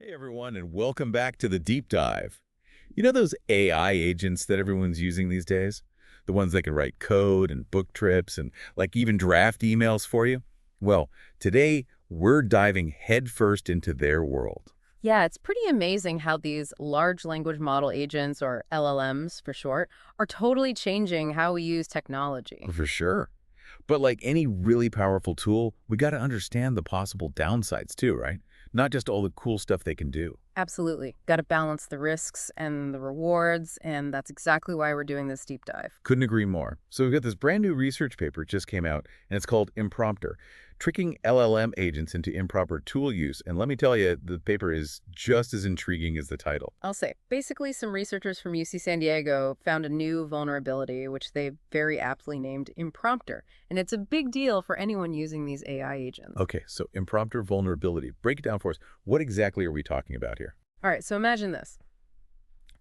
Hey everyone, and welcome back to the deep dive. You know those AI agents that everyone's using these days? The ones that can write code and book trips and like even draft emails for you? Well, today we're diving headfirst into their world. Yeah, it's pretty amazing how these large language model agents, or LLMs for short, are totally changing how we use technology. For sure. But like any really powerful tool, we got to understand the possible downsides too, right? Not just all the cool stuff they can do. Absolutely. Got to balance the risks and the rewards, and that's exactly why we're doing this deep dive. Couldn't agree more. So we've got this brand new research paper just came out, and it's called Imprompter, Tricking LLM Agents into Improper Tool Use. And let me tell you, the paper is just as intriguing as the title. I'll say, basically, some researchers from UC San Diego found a new vulnerability, which they very aptly named Imprompter. And it's a big deal for anyone using these AI agents. Okay, so Imprompter vulnerability. Break it down for us. What exactly are we talking about here? All right, so imagine this.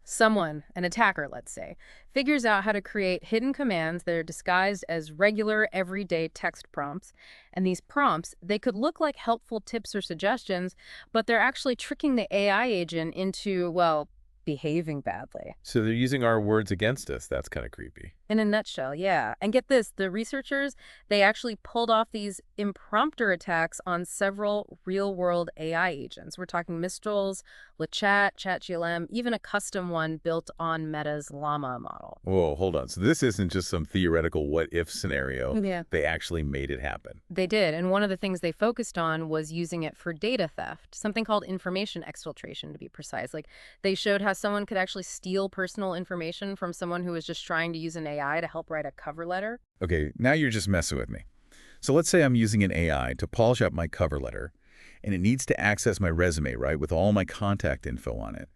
Someone, an attacker, let's say, figures out how to create hidden commands that are disguised as regular, everyday text prompts. And these prompts, they could look like helpful tips or suggestions, but they're actually tricking the AI agent into, well, behaving badly. So they're using our words against us. That's kind of creepy. In a nutshell, yeah. And get this, the researchers, they actually pulled off these impromptu attacks on several real-world AI agents. We're talking Mistrals, LeChat, ChatGLM, even a custom one built on Meta's Llama model. Whoa, hold on. So this isn't just some theoretical what-if scenario. Yeah. They actually made it happen. They did, and one of the things they focused on was using it for data theft, something called information exfiltration, to be precise. Like, they showed how someone could actually steal personal information from someone who was just trying to use an AI to help write a cover letter. Okay, now you're just messing with me. So let's say I'm using an AI to polish up my cover letter, and it needs to access my resume, right, with all my contact info on it.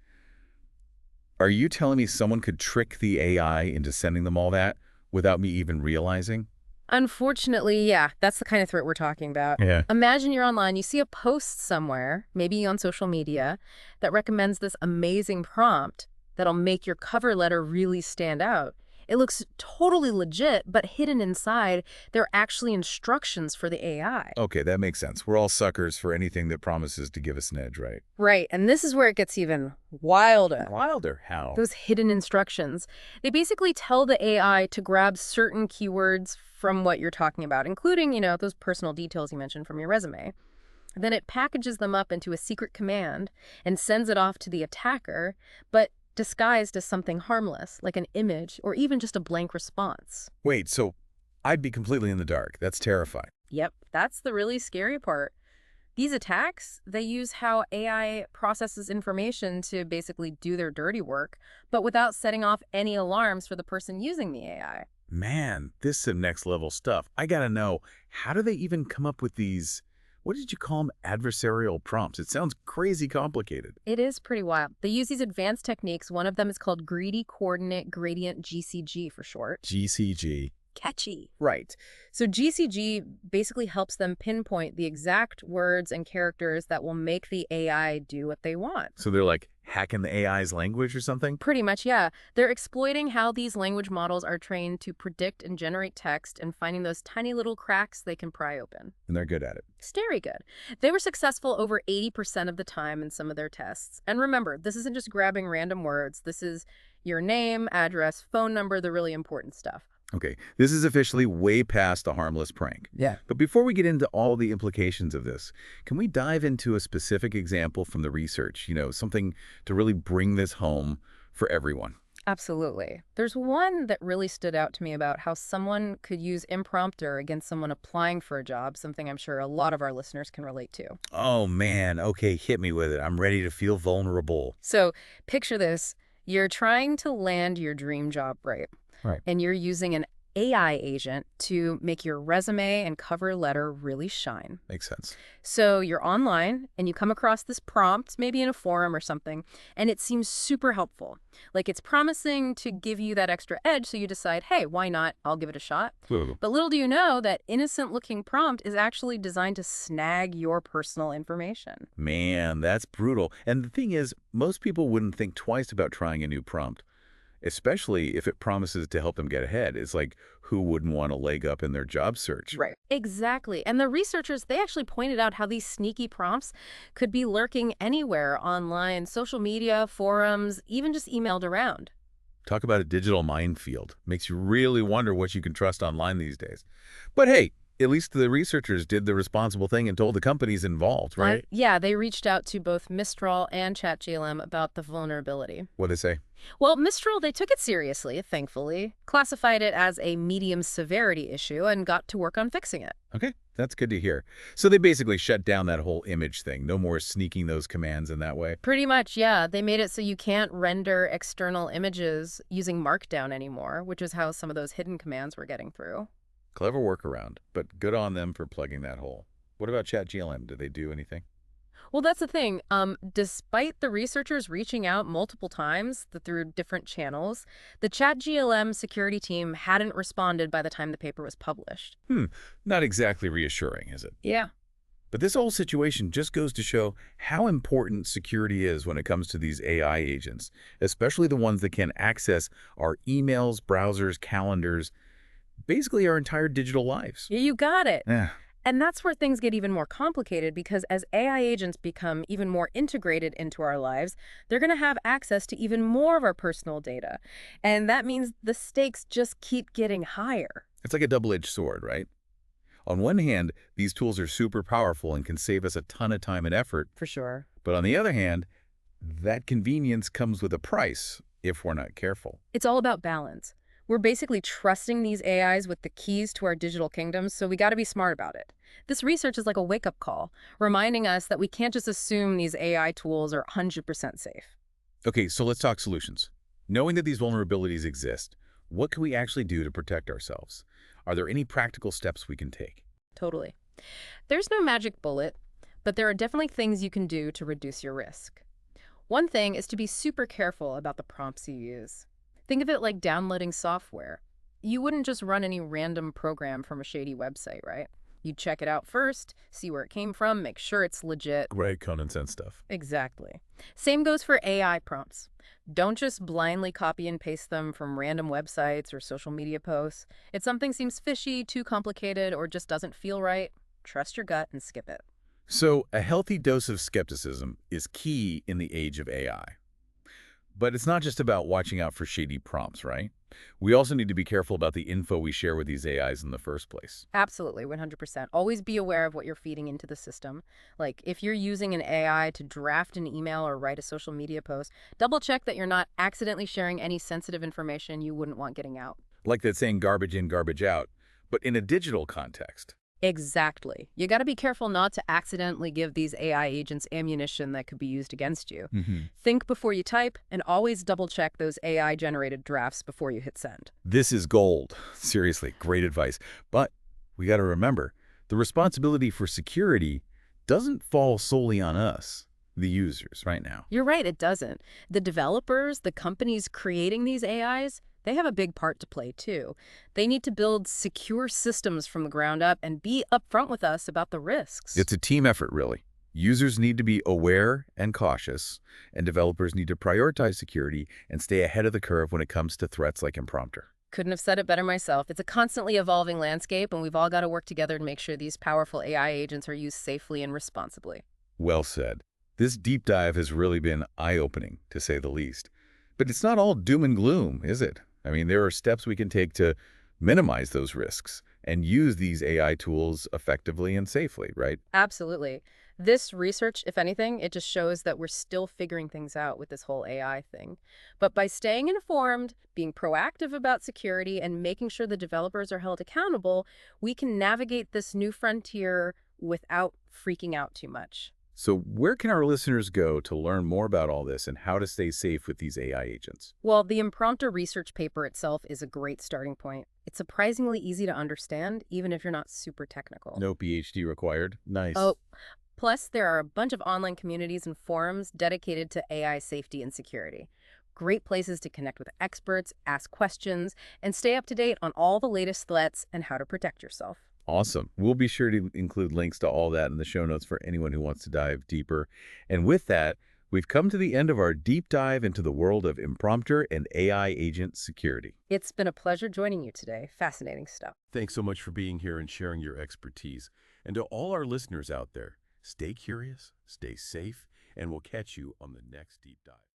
Are you telling me someone could trick the AI into sending them all that without me even realizing? Unfortunately, yeah, that's the kind of threat we're talking about. Yeah. Imagine you're online, you see a post somewhere, maybe on social media, that recommends this amazing prompt that'll make your cover letter really stand out. It looks totally legit, but hidden inside, there are actually instructions for the AI. Okay, that makes sense. We're all suckers for anything that promises to give us an edge, right? Right, and this is where it gets even wilder. Wilder, how? Those hidden instructions. They basically tell the AI to grab certain keywords from what you're talking about, including, those personal details you mentioned from your resume. Then it packages them up into a secret command and sends it off to the attacker, but disguised as something harmless, like an image or even just a blank response. Wait, so I'd be completely in the dark. That's terrifying. Yep, that's the really scary part. These attacks, they use how AI processes information to basically do their dirty work, but without setting off any alarms for the person using the AI. Man, this is some next level stuff. I gotta know, how do they even come up with these, what did you call them, adversarial prompts? It sounds crazy complicated. It is pretty wild. They use these advanced techniques. One of them is called greedy coordinate gradient, GCG for short. GCG. Catchy. Right. So GCG basically helps them pinpoint the exact words and characters that will make the AI do what they want. So they're like hacking the AI's language or something? Pretty much, yeah. They're exploiting how these language models are trained to predict and generate text and finding those tiny little cracks they can pry open. And they're good at it. Very good. They were successful over 80% of the time in some of their tests. And remember, this isn't just grabbing random words. This is your name, address, phone number, the really important stuff. Okay, this is officially way past a harmless prank. Yeah. But before we get into all the implications of this, can we dive into a specific example from the research? Something to really bring this home for everyone. Absolutely. There's one that really stood out to me about how someone could use Imprompter against someone applying for a job, something I'm sure a lot of our listeners can relate to. Oh man, okay, hit me with it. I'm ready to feel vulnerable. So picture this. You're trying to land your dream job, right? Right. And you're using an AI agent to make your resume and cover letter really shine. Makes sense. So you're online and you come across this prompt, maybe in a forum or something, and it seems super helpful. Like it's promising to give you that extra edge, so you decide, hey, why not? I'll give it a shot. Ooh. But little do you know that innocent-looking prompt is actually designed to snag your personal information. Man, that's brutal. And the thing is, most people wouldn't think twice about trying a new prompt. especially if it promises to help them get ahead. It's like, who wouldn't want a leg up in their job search? Right. Exactly. And the researchers, they actually pointed out how these sneaky prompts could be lurking anywhere online, social media, forums, even just emailed around. Talk about a digital minefield. Makes you really wonder what you can trust online these days. But hey, at least the researchers did the responsible thing and told the companies involved, right? Yeah, they reached out to both Mistral and ChatGLM about the vulnerability. What'd they say? Well, Mistral, they took it seriously, thankfully, classified it as a medium severity issue, and got to work on fixing it. Okay, that's good to hear. So they basically shut down that whole image thing. No more sneaking those commands in that way. Pretty much, yeah. They made it so you can't render external images using Markdown anymore, which is how some of those hidden commands were getting through. Clever workaround, but good on them for plugging that hole. What about ChatGLM? Did they do anything? Well, that's the thing. Despite the researchers reaching out multiple times through different channels, the ChatGLM security team hadn't responded by the time the paper was published. Not exactly reassuring, is it? Yeah. But this whole situation just goes to show how important security is when it comes to these AI agents, especially the ones that can access our emails, browsers, calendars, basically our entire digital lives. You got it. Yeah. And that's where things get even more complicated because as AI agents become even more integrated into our lives, they're going to have access to even more of our personal data. And that means the stakes just keep getting higher. It's like a double-edged sword, right? On one hand, these tools are super powerful and can save us a ton of time and effort. For sure. But on the other hand, that convenience comes with a price if we're not careful. It's all about balance. We're basically trusting these AIs with the keys to our digital kingdoms, so we got to be smart about it. This research is like a wake-up call, reminding us that we can't just assume these AI tools are 100% safe. Okay, so let's talk solutions. Knowing that these vulnerabilities exist, what can we actually do to protect ourselves? Are there any practical steps we can take? Totally. There's no magic bullet, but there are definitely things you can do to reduce your risk. One thing is to be super careful about the prompts you use. Think of it like downloading software. You wouldn't just run any random program from a shady website, right? You'd check it out first, see where it came from, make sure it's legit. Great common sense stuff. Exactly. Same goes for AI prompts. Don't just blindly copy and paste them from random websites or social media posts. If something seems fishy, too complicated, or just doesn't feel right, trust your gut and skip it. So a healthy dose of skepticism is key in the age of AI. But it's not just about watching out for shady prompts, right? We also need to be careful about the info we share with these AIs in the first place. Absolutely, 100%. Always be aware of what you're feeding into the system. Like, if you're using an AI to draft an email or write a social media post, double check that you're not accidentally sharing any sensitive information you wouldn't want getting out. Like that saying garbage in, garbage out, but in a digital context. Exactly. You got to be careful not to accidentally give these AI agents ammunition that could be used against you. Think before you type, and always double-check those AI-generated drafts before you hit send. This is gold. Seriously, great advice. But we got to remember, the responsibility for security doesn't fall solely on us, the users, right now. You're right, it doesn't. The developers, the companies creating these AIs, they have a big part to play, too. They need to build secure systems from the ground up and be upfront with us about the risks. It's a team effort, really. Users need to be aware and cautious, and developers need to prioritize security and stay ahead of the curve when it comes to threats like Imprompter. Couldn't have said it better myself. It's a constantly evolving landscape, and we've all got to work together to make sure these powerful AI agents are used safely and responsibly. Well said. This deep dive has really been eye-opening, to say the least. But it's not all doom and gloom, is it? I mean, there are steps we can take to minimize those risks and use these AI tools effectively and safely, right? Absolutely. This research, if anything, it just shows that we're still figuring things out with this whole AI thing. But by staying informed, being proactive about security, and making sure the developers are held accountable, we can navigate this new frontier without freaking out too much. So where can our listeners go to learn more about all this and how to stay safe with these AI agents? Well, the Imprompter research paper itself is a great starting point. It's surprisingly easy to understand, even if you're not super technical. No PhD required. Nice. Oh, plus there are a bunch of online communities and forums dedicated to AI safety and security. Great places to connect with experts, ask questions, and stay up to date on all the latest threats and how to protect yourself. Awesome. We'll be sure to include links to all that in the show notes for anyone who wants to dive deeper. And with that, We've come to the end of our deep dive into the world of Imprompter and AI agent security. It's been a pleasure joining you today. Fascinating stuff. Thanks so much for being here and sharing your expertise. And to all our listeners out there, stay curious, stay safe, and we'll catch you on the next deep dive.